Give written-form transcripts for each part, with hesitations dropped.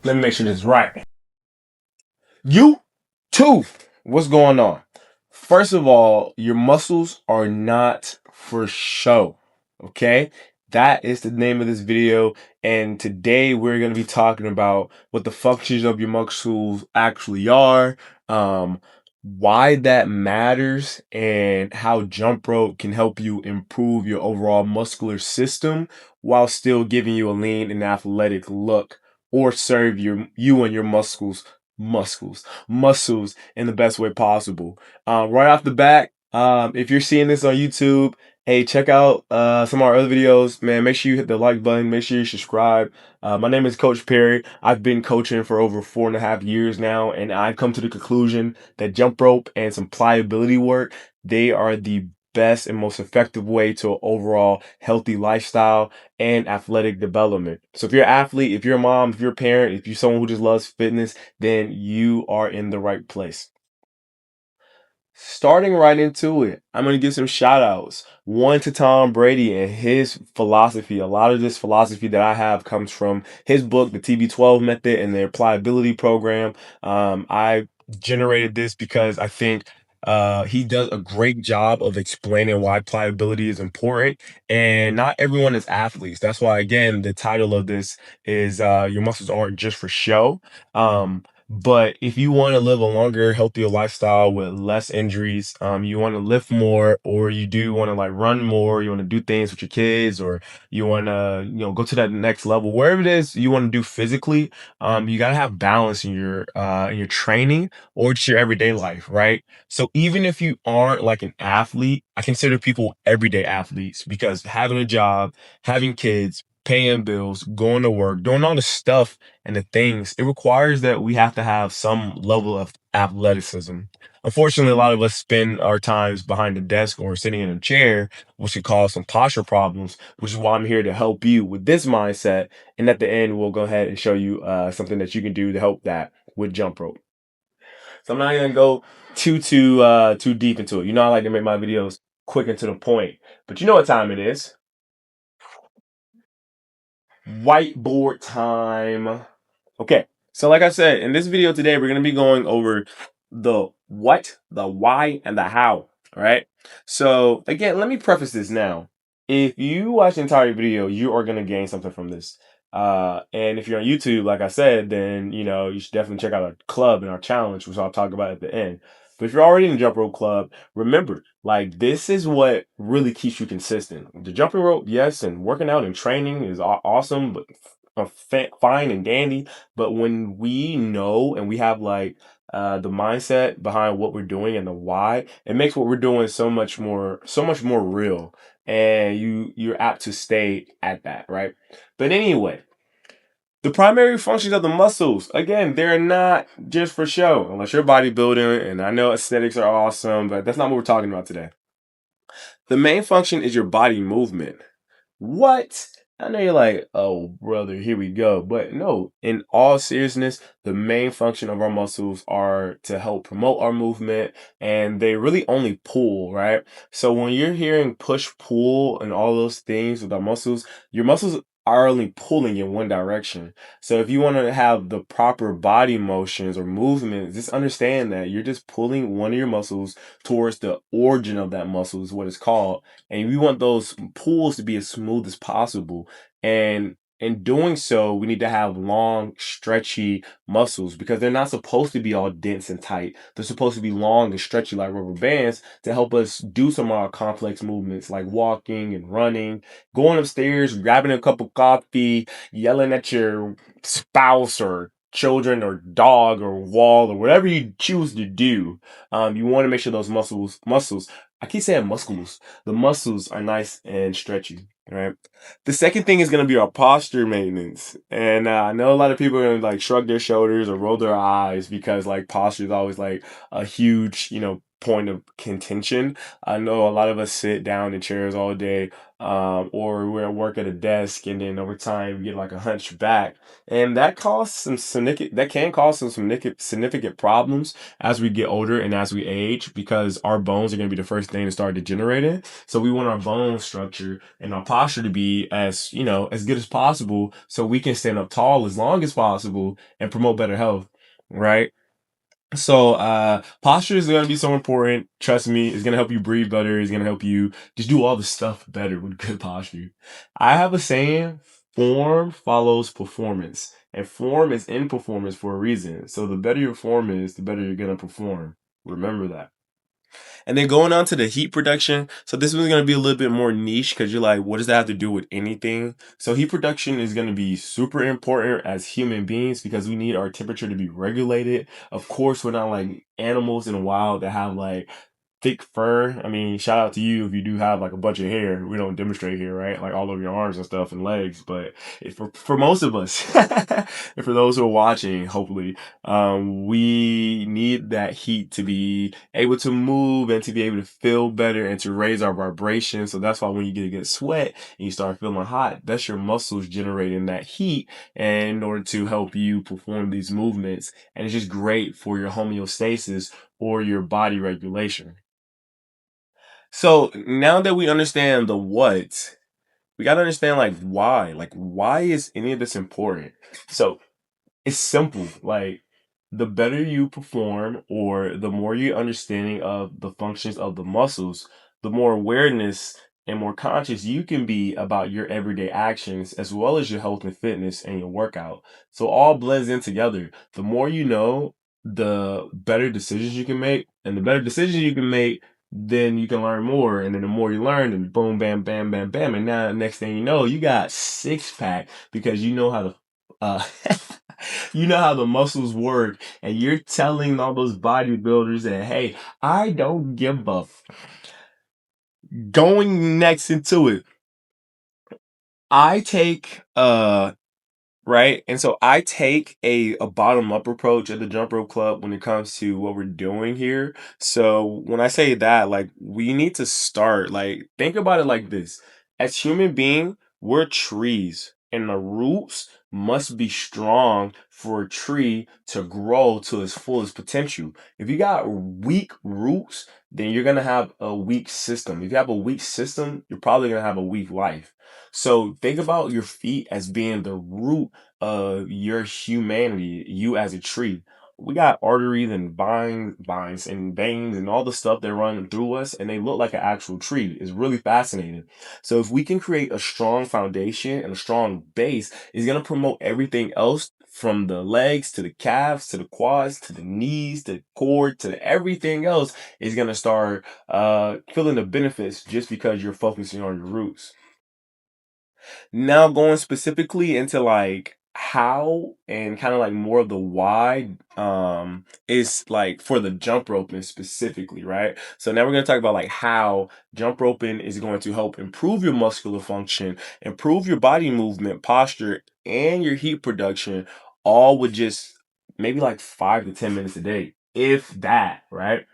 Let me make sure this is right. You too. What's going on? First of all, your muscles are not for show. Okay? That is the name of this video. And today we're going to be talking about what the functions of your muscles actually are, why that matters, and how jump rope can help you improve your overall muscular system while still giving you a lean and athletic look or serve you and your muscles in the best way possible. Right off the bat, if you're seeing this on YouTube, hey, check out some of our other videos. Man, make sure you hit the like button. Make sure you subscribe. My name is Coach Perry. I've been coaching for over 4.5 years now, and I've come to the conclusion that jump rope and some pliability work, they are the best and most effective way to an overall healthy lifestyle and athletic development. So if you're an athlete, if you're a mom, if you're a parent, if you're someone who just loves fitness, then you are in the right place. Starting right into it, I'm going to give some shout outs. One to Tom Brady and his philosophy. A lot of this philosophy that I have comes from his book, The TB12 Method, and their pliability program. I generated this because I think he does a great job of explaining why pliability is important. And not everyone is athletes. That's why, again, the title of this is Your Muscles Aren't Just for Show. But if you want to live a longer, healthier lifestyle with less injuries, you want to lift more, or you do want to like run more, you want to do things with your kids, or you want to, go to that next level, wherever it is you want to do physically, you got to have balance in your training or just your everyday life, right? So even if you aren't like an athlete, I consider people everyday athletes because having a job, having kids, paying bills, going to work, doing all the stuff and the things, it requires that we have to have some level of athleticism. Unfortunately, a lot of us spend our times behind the desk or sitting in a chair, which could cause some posture problems, which is why I'm here to help you with this mindset. And at the end, we'll go ahead and show you something that you can do to help that with jump rope. So I'm not gonna go too deep into it. You know, I like to make my videos quick and to the point. But you know what time it is? Whiteboard time. Okay, so like I said, in this video today, we're going to be going over the what, the why, and the how. All right. So again, let me preface this now. If you watch the entire video, you are going to gain something from this. And if you're on YouTube, like I said, then you should definitely check out our club and our challenge, which I'll talk about at the end. But if you're already in the jump rope club, remember, like this is what really keeps you consistent. The jumping rope, yes, and working out and training is awesome, but fine and dandy. But when we know and we have like the mindset behind what we're doing and the why, it makes what we're doing so much more real, and you're apt to stay at that, right? But anyway, the primary functions of the muscles, again, they're not just for show, unless you're bodybuilding. And I know aesthetics are awesome, but that's not what we're talking about today. The main function is your body movement. What? I know you're like, oh, brother, here we go. But no, in all seriousness, the main function of our muscles are to help promote our movement, and they really only pull, right? So when you're hearing push, pull, and all those things with our muscles, your muscles are only pulling in one direction. So if you want to have the proper body motions or movements, just understand that you're just pulling one of your muscles towards the origin of that muscle, is what it's called, and we want those pulls to be as smooth as possible. And in doing so, we need to have long, stretchy muscles because they're not supposed to be all dense and tight. They're supposed to be long and stretchy like rubber bands to help us do some of our complex movements like walking and running, going upstairs, grabbing a cup of coffee, yelling at your spouse or children or dog or wall or whatever you choose to do. You want to make sure those muscles, I keep saying muscles, the muscles are nice and stretchy, right? The second thing is going to be our posture maintenance. And I know a lot of people are going to like shrug their shoulders or roll their eyes because like posture is always like a huge, point of contention. I know a lot of us sit down in chairs all day, or we're at work at a desk, and then over time we get like a hunchback, and that can cause some significant problems as we get older and as we age, because our bones are going to be the first thing to start degenerating. So we want our bone structure and our posture to be as, as good as possible, so we can stand up tall as long as possible and promote better health, right? So posture is gonna be so important. Trust me, it's gonna help you breathe better. It's gonna help you just do all the stuff better with good posture. I have a saying: form follows performance, and form is in performance for a reason. So the better your form is, the better you're gonna perform. Remember that. And then going on to the heat production. So this one's gonna be a little bit more niche, because you're like, what does that have to do with anything? So heat production is gonna be super important as human beings, because we need our temperature to be regulated. Of course, we're not like animals in the wild that have like thick fur. I mean, shout out to you if you do have like a bunch of hair. We don't demonstrate here, right? Like all over your arms and stuff and legs. But for most of us, and for those who are watching, hopefully, we need that heat to be able to move and to be able to feel better and to raise our vibration. So that's why when you get a good sweat and you start feeling hot, that's your muscles generating that heat, and in order to help you perform these movements. And it's just great for your homeostasis or your body regulation. So now that we understand the what, we got to understand like why. Like, why is any of this important? So it's simple. Like, the better you perform, or the more you understanding of the functions of the muscles, the more awareness and more conscious you can be about your everyday actions, as well as your health and fitness and your workout. So all blends in together. The more you know, the better decisions you can make, and the better decisions you can make, then you can learn more, and then the more you learn, and boom, bam, bam, bam, bam, and now next thing you know, you got six pack, because you know how to uh you know how the muscles work, and you're telling all those bodybuilders that, hey, I don't give up. Going next into it, I take right? And so I take a bottom up approach at the Jump Rope Club when it comes to what we're doing here. So when I say that, like, we need to start, like, think about it like this. As human being, we're trees, and the roots must be strong for a tree to grow to its fullest potential. If you got weak roots, then you're gonna have a weak system. If you have a weak system, you're probably gonna have a weak life. So think about your feet as being the root of your humanity, you as a tree. We got arteries and vines and veins and all the stuff that run through us, and they look like an actual tree. It's really fascinating. So if we can create a strong foundation and a strong base, it's gonna promote everything else, from the legs to the calves to the quads to the knees to the core to everything else is gonna start feeling the benefits, just because you're focusing on your roots. Now going specifically into like how, and kind of like more of the why, is like for the jump roping specifically, right? So now we're going to talk about like how jump roping is going to help improve your muscular function, improve your body movement, posture, and your heat production, all with just maybe like 5 to 10 minutes a day, if that, right?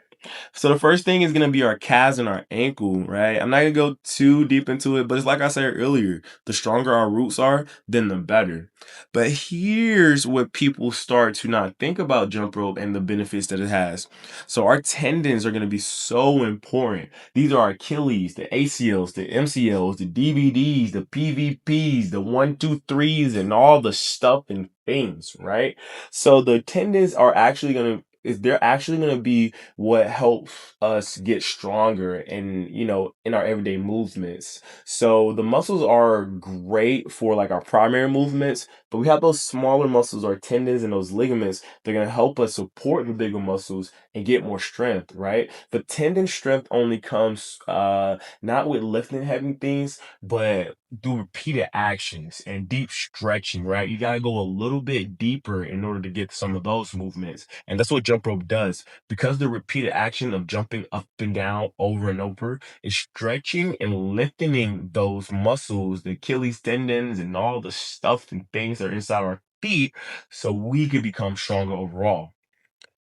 So the first thing is gonna be our calves and our ankle, right? I'm not gonna go too deep into it, but it's like I said earlier, the stronger our roots are, then the better. But here's what people start to not think about jump rope and the benefits that it has. So our tendons are gonna be so important. These are our Achilles, the ACLs, the MCLs, the DVDs, the PVPs, the 1, 2, 3s, and all the stuff and things, right? So the tendons are actually gonna is they're actually going to be what helps us get stronger and, in our everyday movements. So the muscles are great for like our primary movements, but we have those smaller muscles, our tendons and those ligaments. They're going to help us support the bigger muscles and get more strength, right? But tendon strength only comes not with lifting heavy things, but do repeated actions and deep stretching, right? You got to go a little bit deeper in order to get some of those movements. And that's what jump rope does, because the repeated action of jumping up and down over and over is stretching and lengthening those muscles, the Achilles tendons, and all the stuff and things that are inside our feet, so we can become stronger overall.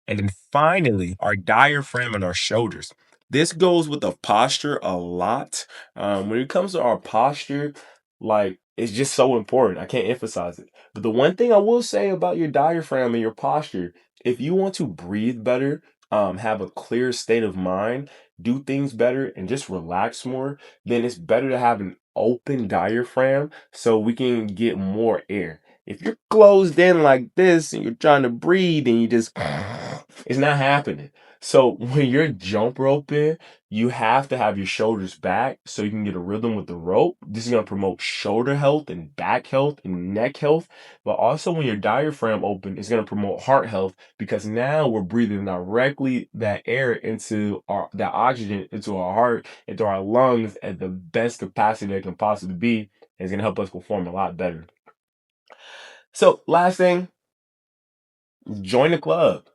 And then finally, our diaphragm and our shoulders. This goes with the posture a lot. When it comes to our posture, like it's just so important. I can't emphasize it. But the one thing I will say about your diaphragm and your posture, if you want to breathe better, have a clear state of mind, do things better, and just relax more, then it's better to have an open diaphragm so we can get more air. If you're closed in like this and you're trying to breathe and you just, it's not happening. So when you're jump roping, you have to have your shoulders back so you can get a rhythm with the rope. This is going to promote shoulder health and back health and neck health. But also when your diaphragm open, it's going to promote heart health because now we're breathing directly that air into that oxygen into our heart, into our lungs at the best capacity that it can possibly be. And it's going to help us perform a lot better. So last thing, join the club.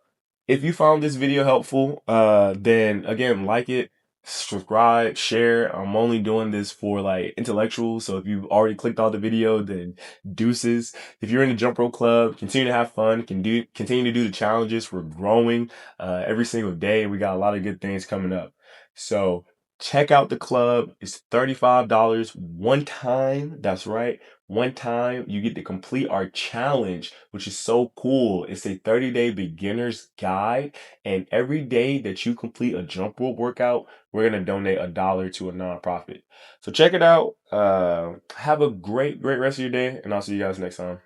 If you found this video helpful, then again, like it, subscribe, share. I'm only doing this for like intellectuals. So if you've already clicked on the video, then deuces. If you're in the jump rope club, continue to have fun, continue to do the challenges. We're growing every single day. We got a lot of good things coming up. So check out the club. It's $35 one time. That's right. One time you get to complete our challenge, which is so cool. It's a 30-day beginner's guide. And every day that you complete a jump rope workout, we're going to donate $1 to a nonprofit. So check it out. Have a great rest of your day. And I'll see you guys next time.